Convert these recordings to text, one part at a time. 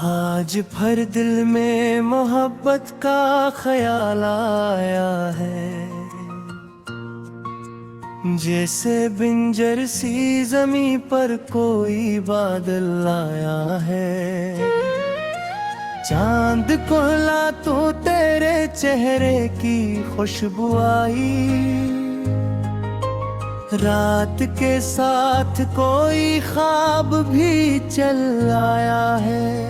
आज भर दिल में मोहब्बत का ख्याल आया है, जैसे बिंजर सी जमी पर कोई बादल आया है। चांद को ला तो तेरे चेहरे की खुशबू आई, रात के साथ कोई ख्वाब भी चल आया है।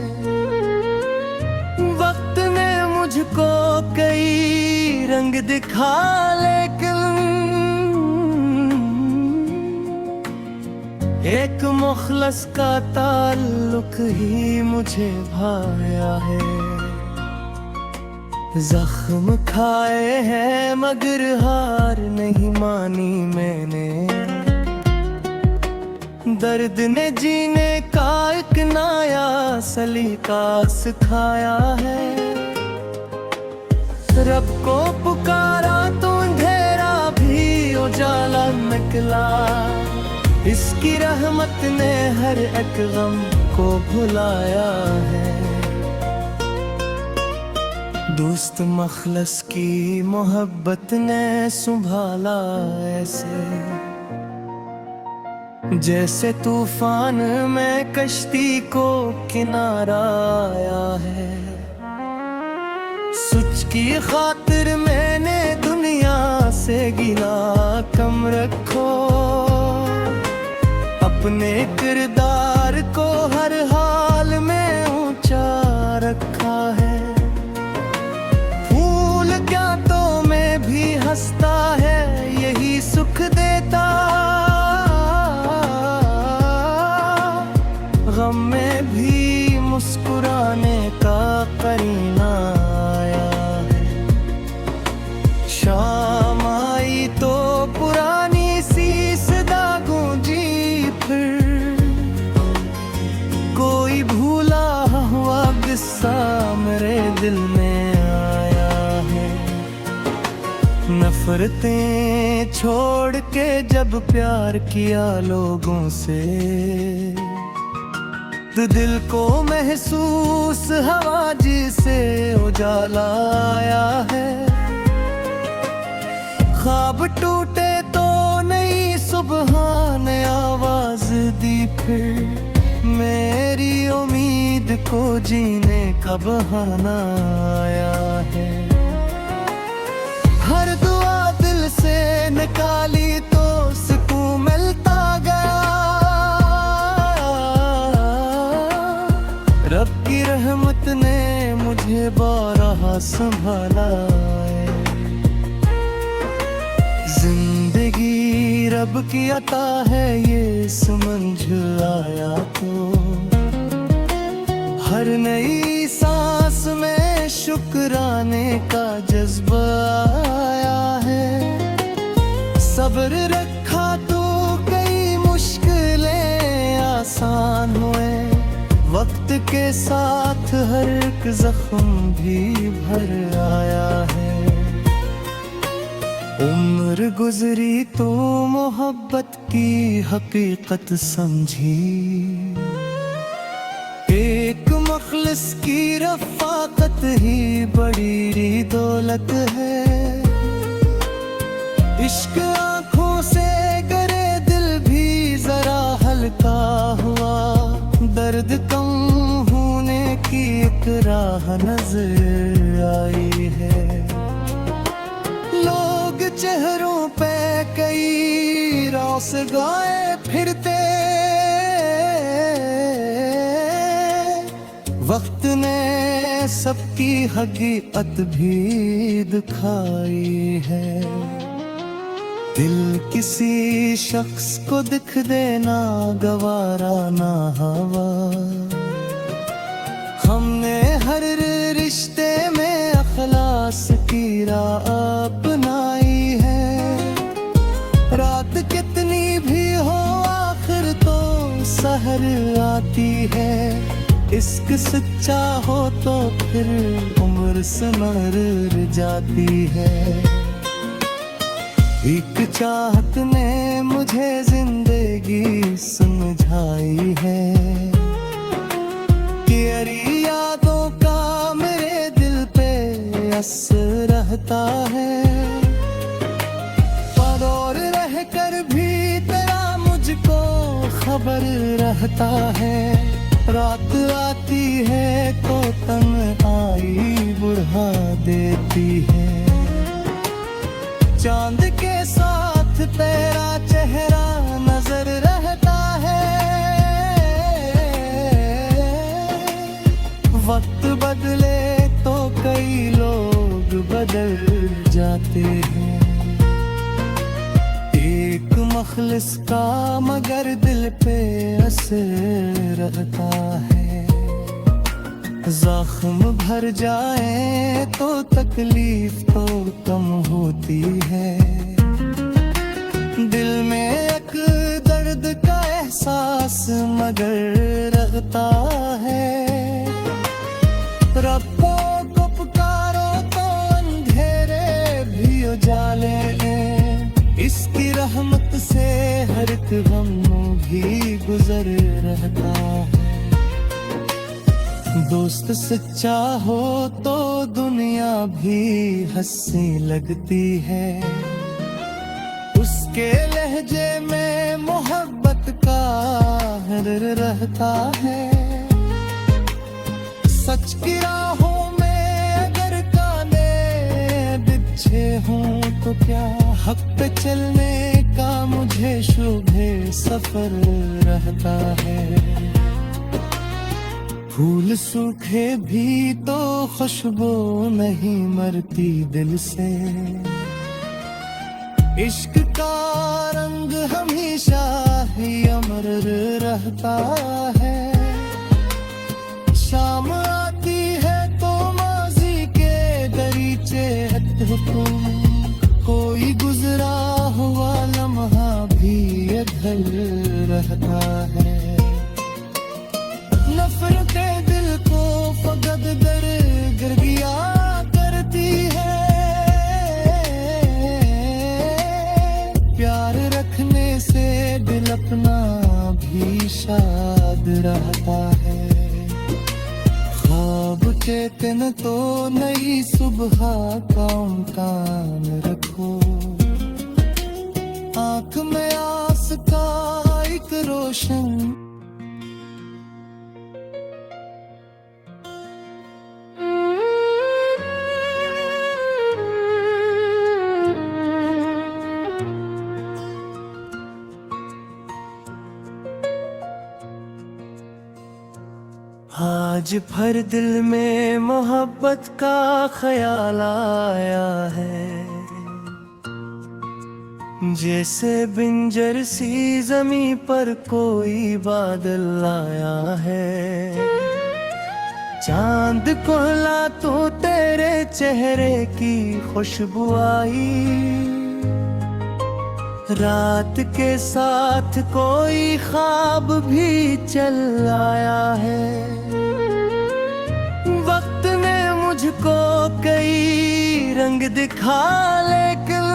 वक्त ने मुझको कई रंग दिखा, लेकिन एक मुखलस का ताल्लुक ही मुझे भाया है। जख्म खाए हैं मगर हार नहीं मानी मैंने, दर्द ने जीने का एक नया सलीका सिखाया है। रब को पुकारा तो अंधेरा भी उजाला निकला, इसकी रहमत ने हर एक गम को भुलाया है। दोस्त मखलस की मोहब्बत ने संभाला ऐसे, जैसे तूफान में कश्ती को किनारा आया है। सच की खातिर मैंने दुनिया से गिला कम रखो, अपने किरदार को हर हाल में ऊंचा रखा है। फूल क्या तो मैं भी हंसता है, यही सुख देता, गम में भी मुस्कुराने का करीना आया है। शाम आई तो पुरानी सी सदा गूंजी, फिर कोई भूला हुआ किस्सा मेरे दिल में आया है। नफरतें छोड़ के जब प्यार किया लोगों से, तो दिल को महसूस हवा जिसे उजाला आया है। ख्वाब टूटे तो नई सुबह ने आवाज दी, फिर मेरी उम्मीद को जीने का बहाना आया है। हर दुआ दिल से निकाली तो सुकून मिलता गया, रब की रहमत ने मुझे बारहा संभाला है। जिंदगी रब की अता है ये समझ आया तो, हर नई सांस में शुक्राने का जज्बा आया है। सब्र रखा तो कई मुश्किलें आसान हुए, वक्त के साथ हर एक जख्म भी भर आया है। उम्र गुजरी तो मोहब्बत की हकीकत समझी, एक मखलस की रफ़ाकत ही बड़ी दौलत है। इश्क आँखों से करे दिल भी जरा हल्का हुआ, दर्द कम होने की एक राह नजर आई है। लोग चेहरों पे कई रौस गाए फिरते, वक्त ने सबकी हकीकत भी दिखाई है। दिल किसी शख्स को दिख देना गवारा ना हवा, हमने हर रिश्ते में अखलास की राह अपनाई है। रात कितनी भी हो आखिर तो सहर आती है, इश्क सच्चा हो तो फिर उम्र संवर जाती है। एक चाहत ने मुझे जिंदगी समझाई है कि अरे हंस रहता है। पर और रह कर भी तेरा मुझको खबर रहता है। रात आती है तो तन्हाई बुढ़ा देती है। चांद के साथ तेरा चेहरा नजर रहता है। वक्त बदले तो कई लोग बदल जाते हैं। एक मखलिस का मगर दिल पे असर रहता है। जख्म भर जाए तो तकलीफ तो कम होती है। दिल में एक दर्द का एहसास मगर रहता है। रब्बो को पुकारो तो अंधेरे भी उजाले। इसकी रहमत से हर एक गम भी गुजर रहता है। दोस्त सच्चा हो तो दुनिया भी हंसी लगती है। उसके लहजे में मोहब्बत का हर रहता है। सच की राहों में अगर काने बिछे हों तो क्या हक पे चलने का मुझे शुभे सफर रहता है। फूल सूखे भी तो खुशबू नहीं मरती दिल से। इश्क का रंग हमेशा ही अमर रहता है। शाम आती है तो माजी के दरीचे हुक्म। कोई गुजरा हुआ लम्हा भी अधर रहता है। नफरते दिल को फकत दर गिरगिया करती है। प्यार रखने से दिल अपना भी शाद रहता है। ख्वाब के दिन तो नई सुबह का इम्कान रखो। आँख में आस का एक रोशन आज भर दिल में मोहब्बत का ख्याल आया है। जैसे बिंजर सी जमी पर कोई बादल आया है। चांद को ला तो तेरे चेहरे की खुशबू आई। रात के साथ कोई ख्वाब भी चल आया है। वक्त ने मुझको कई रंग दिखा लेकिन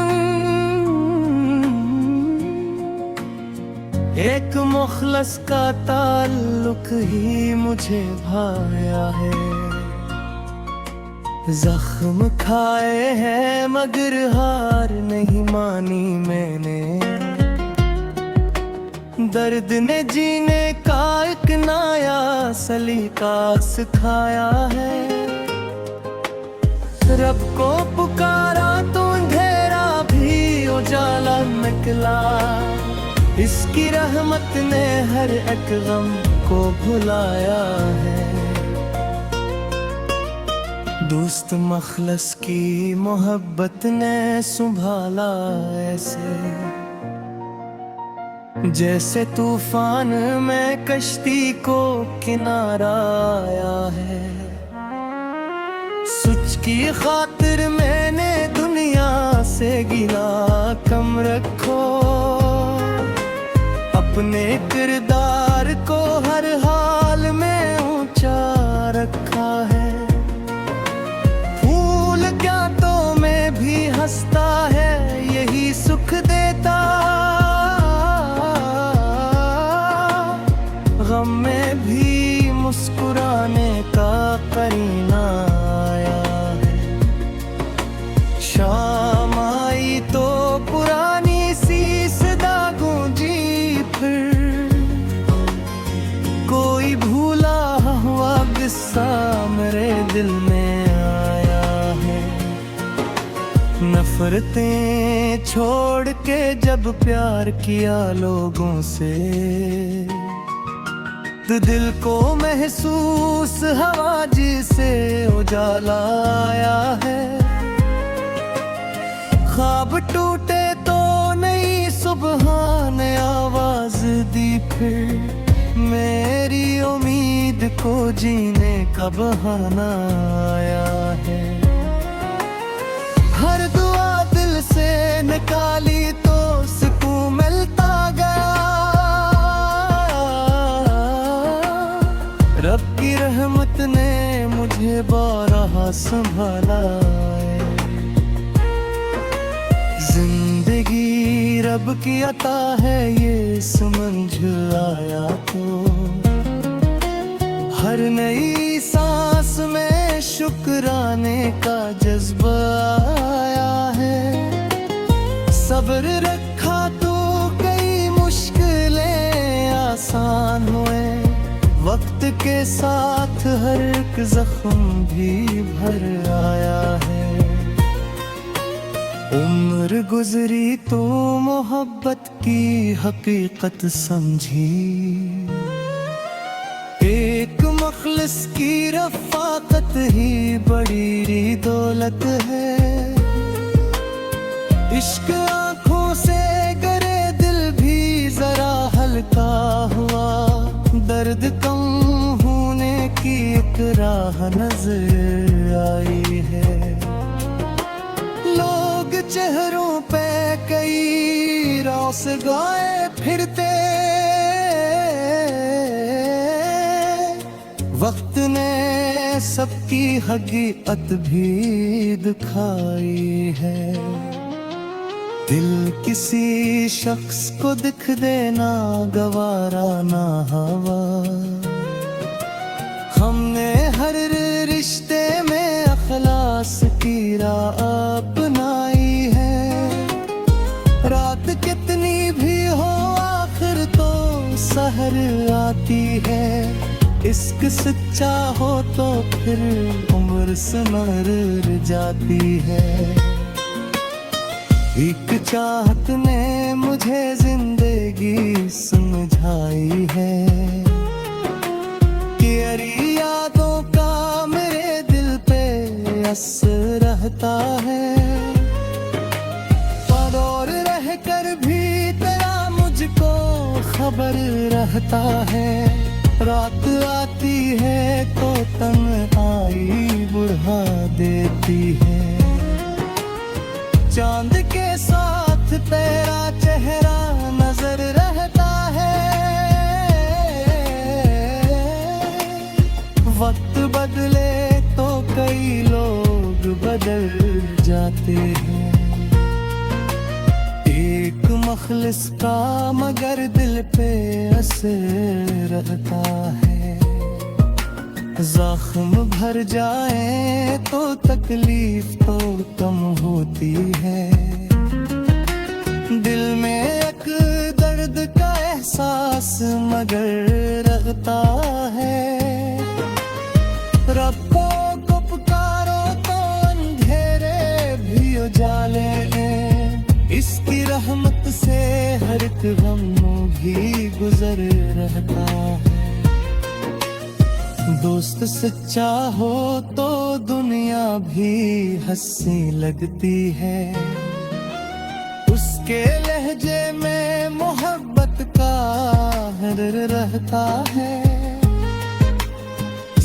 एक मुखलस का ताल्लुक ही मुझे भाया है। जख्म खाए हैं मगर हार नहीं मानी मैंने। दर्द ने जीने का एक नया सलीका सिखाया है। रब को पुकारा तो अंधेरा भी उजाला निकला। इसकी रहमत ने हर एक गम को भुलाया है। दोस्त मखलस की मोहब्बत ने संभाला ऐसे। जैसे तूफान में कश्ती को किनारा आया है। सच की खातिर मैंने दुनिया से गिला कम रखो। अपने किरदार को हर हाल में ऊंचा रखा है। फूल क्या तो में भी हंसता है यही सुख देता। गम में भी मुस्कुराने का करीना आया है। शाम आई तो पुरानी सी सदा गूंजी फिर, कोई भूला हुआ किस्सा मेरे दिल में आया है। नफरतें छोड़ के जब प्यार किया लोगों से, तो दिल को महसूस हवा जिसे उजाला आया है। ख्वाब टूटे तो नई सुबह ने आवाज दी फिर, मेरी उम्मीद को जीने का बहाना आया है। हर दुआ दिल से निकाली तो सुकून मिलता गया, रब की रहमत ने मुझे बारहा संभाला है। जिंदगी रब की अता है ये समझ आया तो, हर नई सांस में शुक्राने का जज्बा आया है। सब्र रखा तो कई मुश्किलें आसान हुए, वक्त के साथ हर एक जख्म भी भर आया है। उम्र गुजरी तो मोहब्बत की हकीकत समझी, एक मखलिस की रफ़ाकत ही बड़ी दौलत है। इश्क आँखों से करे दिल भी जरा हल्का हुआ, दर्द कम होने की एक राह नजर आई है। लोग चेहरों पे कई रौस गाए फिरते, वक्त ने सबकी हकीकत भी दिखाई है। दिल किसी शख्स को दिख देना गवारा ना हवा, हमने हर रिश्ते में अखलास की राह अपनाई है। रात कितनी भी हो आखिर तो सहर आती है, इश्क सच्चा हो तो फिर उम्र संवर जाती है। एक चाहत ने मुझे जिंदगी समझाई है, कि अरी यादों का मेरे दिल पे असर रहता है। पर और रह कर भी तेरा मुझको खबर रहता है। रात आती है तो तन्हाई बुढ़ा देती है, चांद के साथ तेरा चेहरा नजर रहता है। वक्त बदले तो कई लोग बदल जाते हैं, एक मखलिस का मगर दिल पे असर रहता है। जख्म भर जाए तो तकलीफ तो कम होती है, दिल में एक दर्द का एहसास मगर रहता है। रब को पुकारो तो अंधेरे भी उजाले हैं, इसकी रहमत से हर एक गम भी गुजर रहता है। दोस्त सच्चा हो तो दुनिया भी हंसी लगती है, उसके लहजे में मोहब्बत का हर रहता है।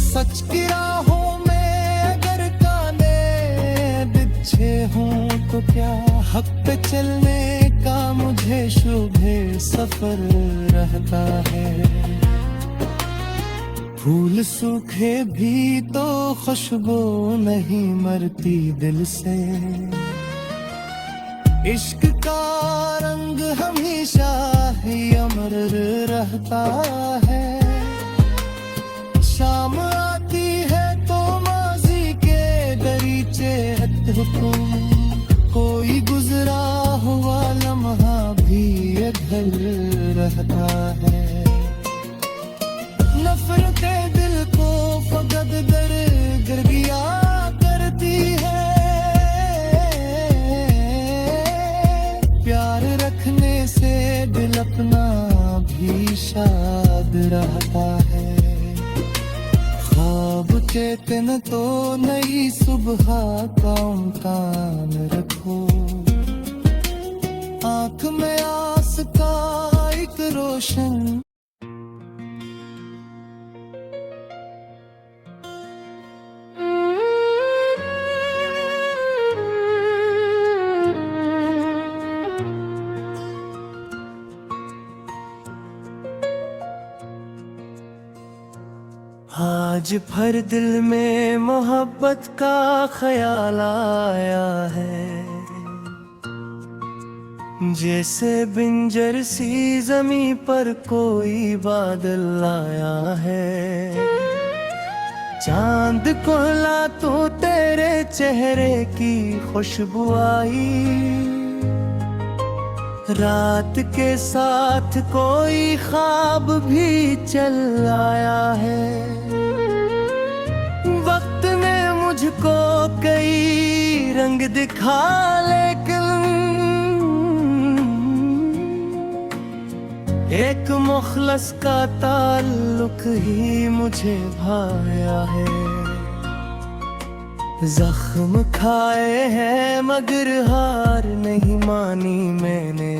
सच की राहों में अगर कांधे बिछे हों तो क्या, हक पे चलने का मुझे शुभे सफर रहता है। फूल सूखे भी तो खुशबू नहीं मरती दिल से, इश्क का रंग हमेशा ही अमर रहता है। शाम आती है तो माजी के दरीचे हुक्म गुजरा हुआ लम्हा भी अधर रहता है। नफरते दिल को फकत दर गिरगिया करती है। प्यार रखने से दिल अपना भी शाद रहता है। ख्वाब चेतन तो नई सुबह का उम्कान रखो। आँख में आस का एक रोशन आज भर दिल में मोहब्बत का ख्याल आया है। जैसे बिंजर सी जमी पर कोई बादल आया है। चांद को ला तो तेरे चेहरे की खुशबू आई। रात के साथ कोई ख्वाब भी चल आया है। वक्त ने मुझको कई रंग दिखा लेकिन एक मुखलस का ताल्लुक ही मुझे भाया है। जख्म खाए हैं मगर हार नहीं मानी मैंने।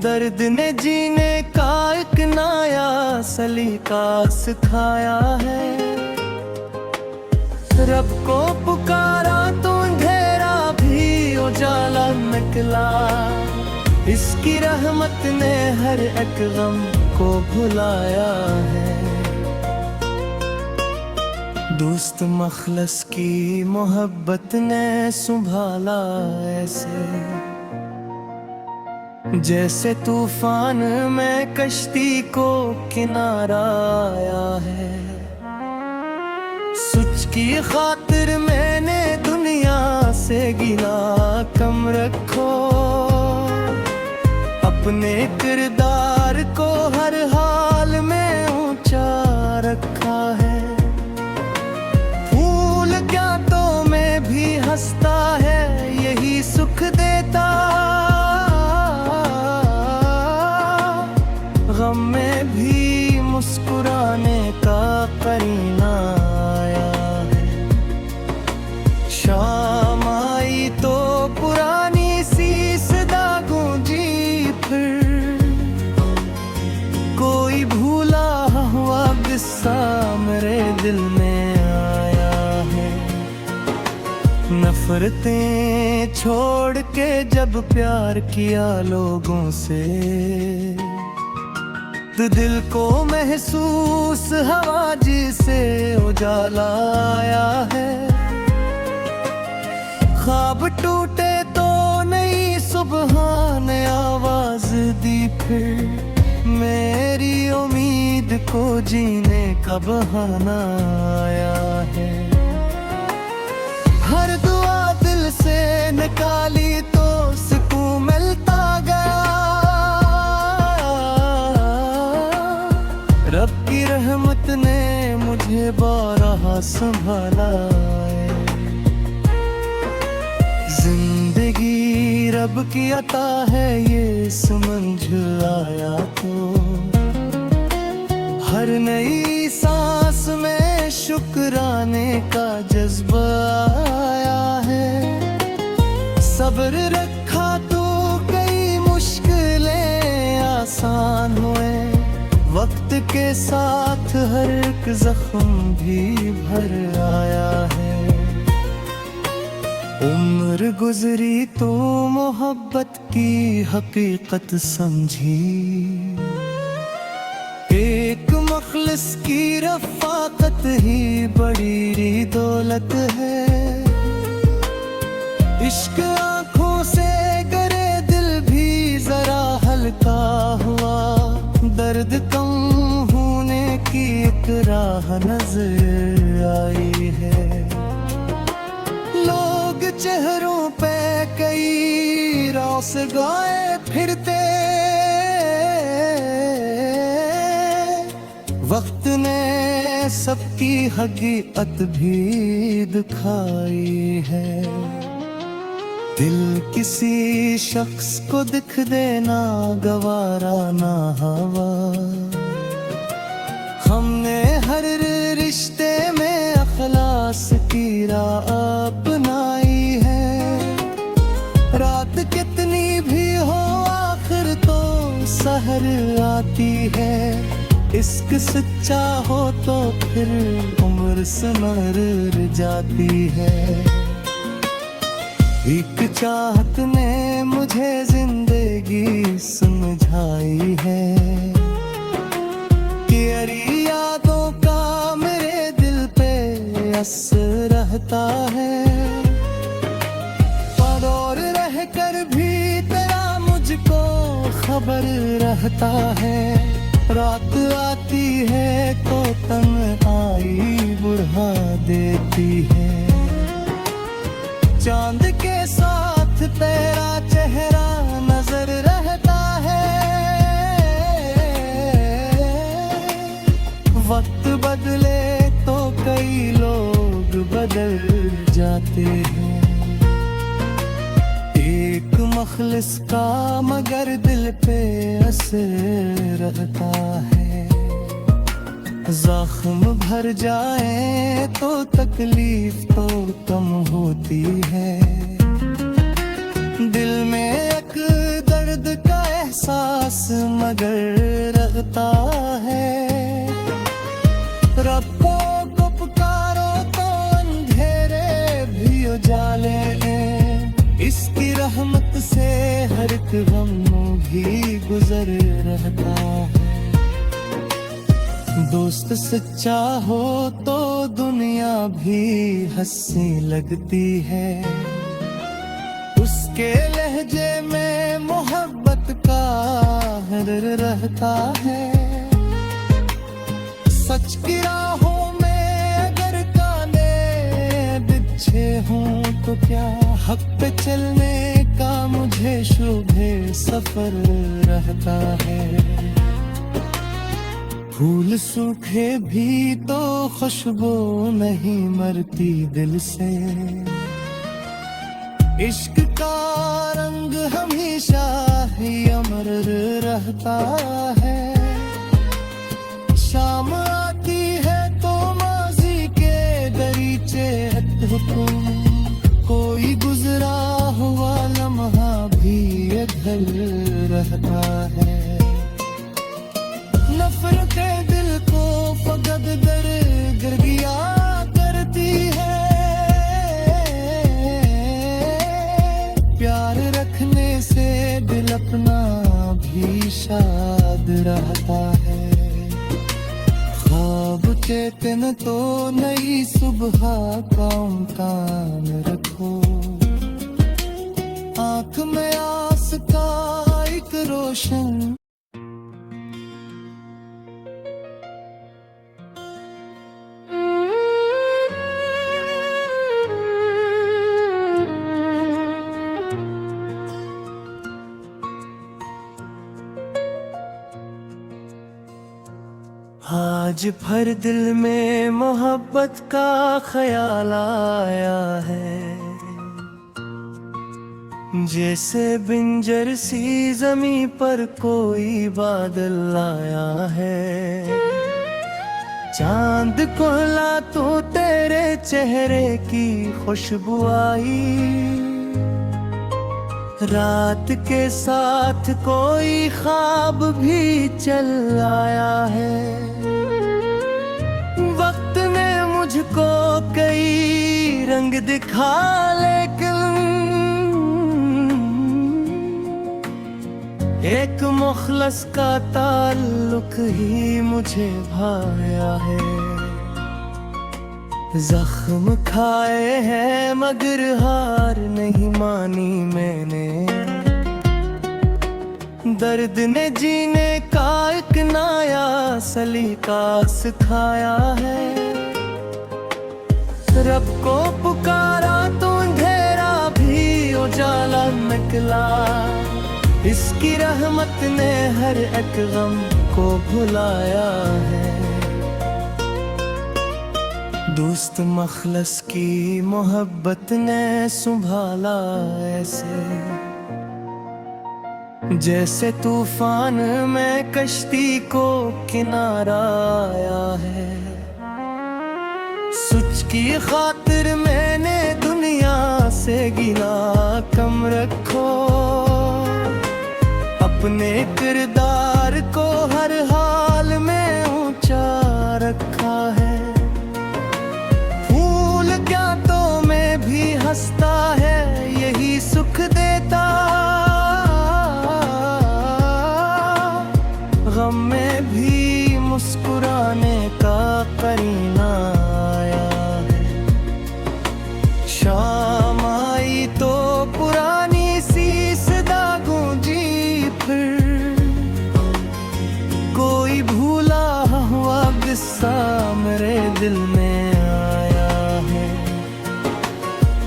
दर्द ने जीने का एक नया सलीका सिखाया है। रब को पुकारा तो अंधेरा भी उजाला निकला। इसकी रहमत ने हर एक गम को भुलाया है। दोस्त मखलस की मोहब्बत ने संभाला ऐसे। जैसे तूफान में कश्ती को किनारा आया है। सच की खातिर मैंने दुनिया से गिला कम रखो। अपने किरदार को हर हाल में ऊंचा रखा है। फूल क्या तो मैं भी हंसता है यही सुख देता। गम में भी मुस्कुराने का करीना आया है। शाम आई तो पुरानी सी सदा गूंजी फिर। कोई भूला हुआ किस्सा मेरे दिल में आया है। नफरतें छोड़ के जब प्यार किया लोगों से तो दिल को महसूस हवा जिसे उजाला आया है। ख्वाब टूटे तो नई सुबह ने आवाज दी फिर। मेरी उम्मीद को जीने का बहाना आया है। हर दुआ दिल से निकाली तो सुकून मिलता गया। रब की रहमत ने मुझे बारहा संभाला है। जिंदगी रब की अता है ये समझ आया तो। हर नई सांस में शुक्राने का जज्बा आया है। सब्र रखा तो कई मुश्किलें आसान हुए। वक्त के साथ हर एक जख्म भी भर आया है। उम्र गुजरी तो मोहब्बत की हकीकत समझी। एक मखलिस की रफ़ाकत ही बड़ी दौलत है। इश्क आँखों से करे दिल भी जरा हल्का हुआ। दर्द कम होने की एक राह नजर आई है। लोग चेहरों राह से गाए फिरते, वक्त ने सबकी हकीकत भी दिखाई है। दिल किसी शख्स को दिख देना गवारा ना हवा, हमने हर रिश्ते में अखलास की राह अपनाई है। रात कितनी भी हो आखिर तो सहर आती है। इश्क सच्चा हो तो फिर उम्र संवर जाती है। एक चाहत ने मुझे जिंदगी समझाई है कि अरी यादों का मेरे दिल पे असर रहता है। पर और रह कर भी तेरा मुझको खबर रहता है। रात आती है तो तन्हाई बुढ़ा देती है। चांद के साथ तेरा चेहरा नजर रहता है। वक्त बदले तो कई लोग बदल जाते हैं। एक मखलिस का मगर दिल पे असर रहता है। जख्म भर जाए तो तकलीफ तो कम होती है। दिल में एक दर्द का एहसास मगर रहता है। रब्बो को पुकारो तो अंधेरे भी उजाले हैं। इसकी रहमत से हर एक गम भी गुजर रहता है। दोस्त सच्चा हो तो दुनिया भी हंसी लगती है। उसके लहजे में मोहब्बत का हर रहता है। सच की राहों में अगर काने बिछे हों तो क्या हक पे चलने का मुझे शुभे सफर रहता है। फूल सूखे भी तो खुशबू नहीं मरती दिल से। इश्क का रंग हमेशा ही अमर रहता है। शाम आती है तो माजी के दरीचे हुक्म, कोई गुजरा हुआ लम्हा भी इधर रहता है। नफरते दिल को फकत दर गिरगिया करती है। प्यार रखने से दिल अपना भी शाद रहता है। ख्वाब चेतन तो नई सुबह का उम्कान रखो। आँख में आस का एक रोशन आज भर दिल में मोहब्बत का ख्याल आया है। जैसे बिंजर सी ज़मीं पर कोई बादल आया है। चांद को ला तो तेरे चेहरे की खुशबू आई। रात के साथ कोई ख्वाब भी चल आया है। वक्त ने मुझको कई रंग दिखा लेकिन एक मुखलस का ताल्लुक ही मुझे भाया है। जख्म खाए हैं मगर हार नहीं मानी मैंने। दर्द ने जीने का एक नया सलीका सिखाया है। रब को पुकारा तो अंधेरा भी उजाला निकला। इसकी रहमत ने हर एक गम को भुलाया है। दोस्त मखलस की मोहब्बत ने संभाला ऐसे, जैसे तूफान में कश्ती को किनारा आया है। सच की खातिर मैंने दुनिया से गिला कम रखो, अपने किरदार को हर हाल में ऊंचा रखा है। फूल क्या तो में भी हंसता है, यही सुख देता। गम में भी मुस्कुराने का करीना आया है। शाम आई तो पुरानी सी सदा गूंजी फिर, कोई भूला हुआ किस्सा मेरे दिल में आया है।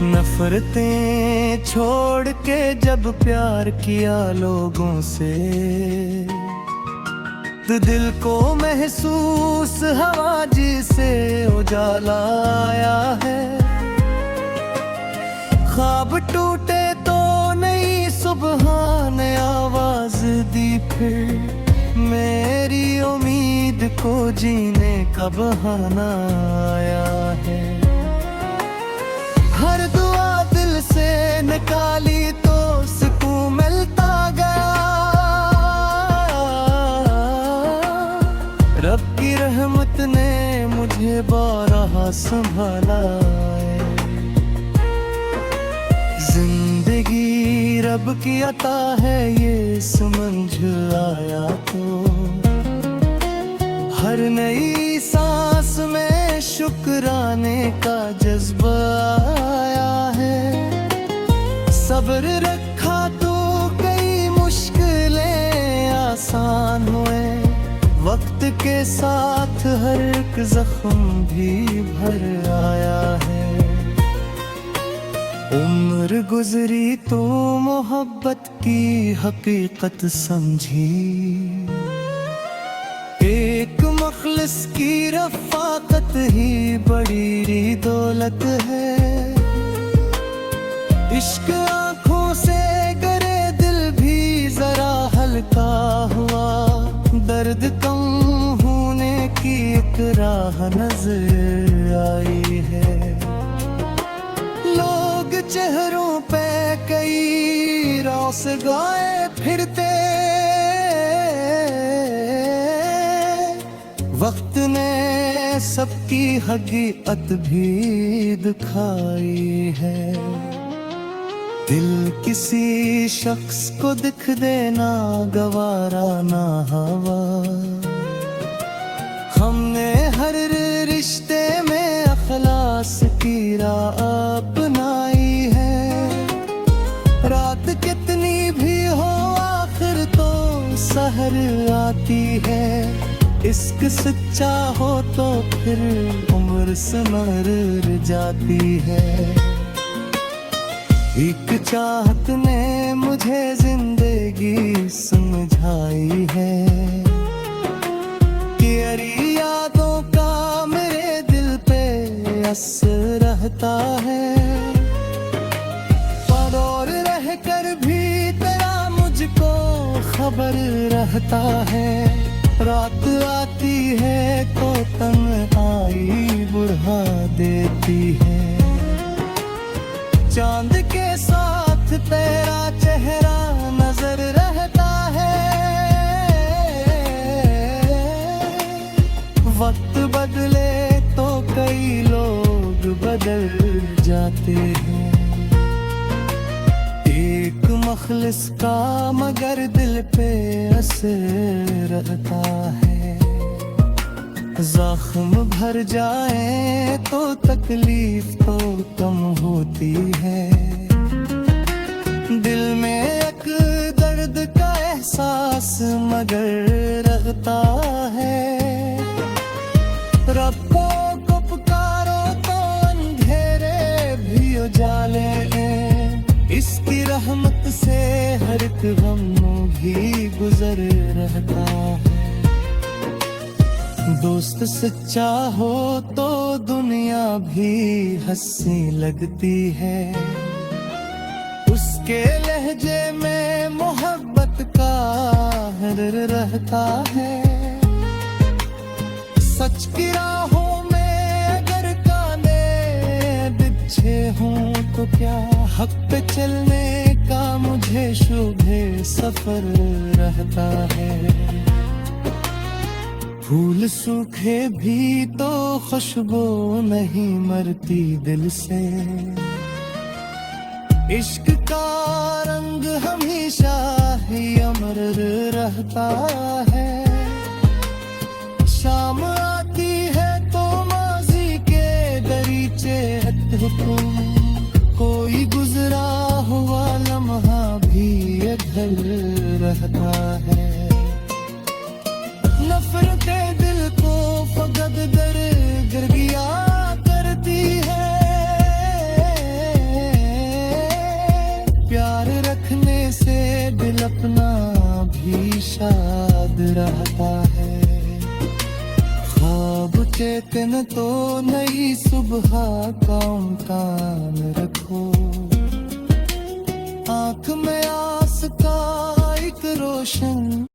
नफरतें छोड़ के जब प्यार किया लोगों से, तो दिल को महसूस हवा जिसे उजाला आया है। ख्वाब टूटे तो नई सुबह ने आवाज दी फिर, मेरी उम्मीद को जीने का बहाना आया है। हर दुआ दिल से निकाली तो सुकून मिलता गया। रब की रहमत ने मुझे बारहा संभाला है। जिंदगी रब की अता है, ये समझ आया तो हर नई सांस में शुक्राने का जज्बा आया है। सब्र रखा तो कई मुश्किलें आसान हुए, वक्त के साथ हर एक जख्म भी भर आया है। उम्र गुजरी तो मोहब्बत की हकीकत समझी, एक मखलिस की रफ़ाकत ही बड़ी दौलत है। इश्क आँखों से करे दिल भी जरा हल्का हुआ, दर्द कम होने की एक राह नजर आई है। लोग चेहरों पे कई रौस गाए फिरते, वक्त ने सबकी हकीकत भी दिखाई है। दिल किसी शख्स को दिख देना गवारा ना हवा, हमने हर रिश्ते में अखलास की राह अपनाई है। रात कितनी भी हो आखिर तो सहर आती है। इश्क सच्चा हो तो फिर उम्र संवर जाती है। एक चाहत ने मुझे जिंदगी समझाई है, कि अरी यादों का मेरे दिल पे असर रहता है। पर और रह कर भी तेरा मुझको खबर रहता है। रात आती है तो तन्हाई बुढ़ा देती है। चांद के साथ तेरा चेहरा नजर रहता है। वक्त बदले तो कई लोग बदल जाते हैं। एक मखलिस का मगर दिल पे असर रहता है। जख्म भर जाए तो तकलीफ तो कम होती है। दिल में एक दर्द का एहसास मगर रहता है। रब को पुकारो तो अंधेरे भी उजाले हैं। इसकी पर एक गम भी गुजर रहता है। दोस्त सच्चा हो तो दुनिया भी हंसी लगती है। उसके लहजे में मोहब्बत का हर रहता है। सच की राहों में अगर कांधे बिछे हों तो क्या, हक पे चलने का मुझे शुभे सफर रहता है। फूल सूखे भी तो खुशबू नहीं मरती दिल से। इश्क का रंग हमेशा ही अमर रहता है। शाम आती है तो माजी के दरीचे हुक्म, कोई गुजरा हुआ लम्हा भी अधर रहता है। नफरते दिल को फकत दर गिरगिया करती है। प्यार रखने से दिल अपना भी शाद रहता है। ख्वाब चेतन तो नई सुबह का उम्कान रखो। आंख में आस का एक रोशन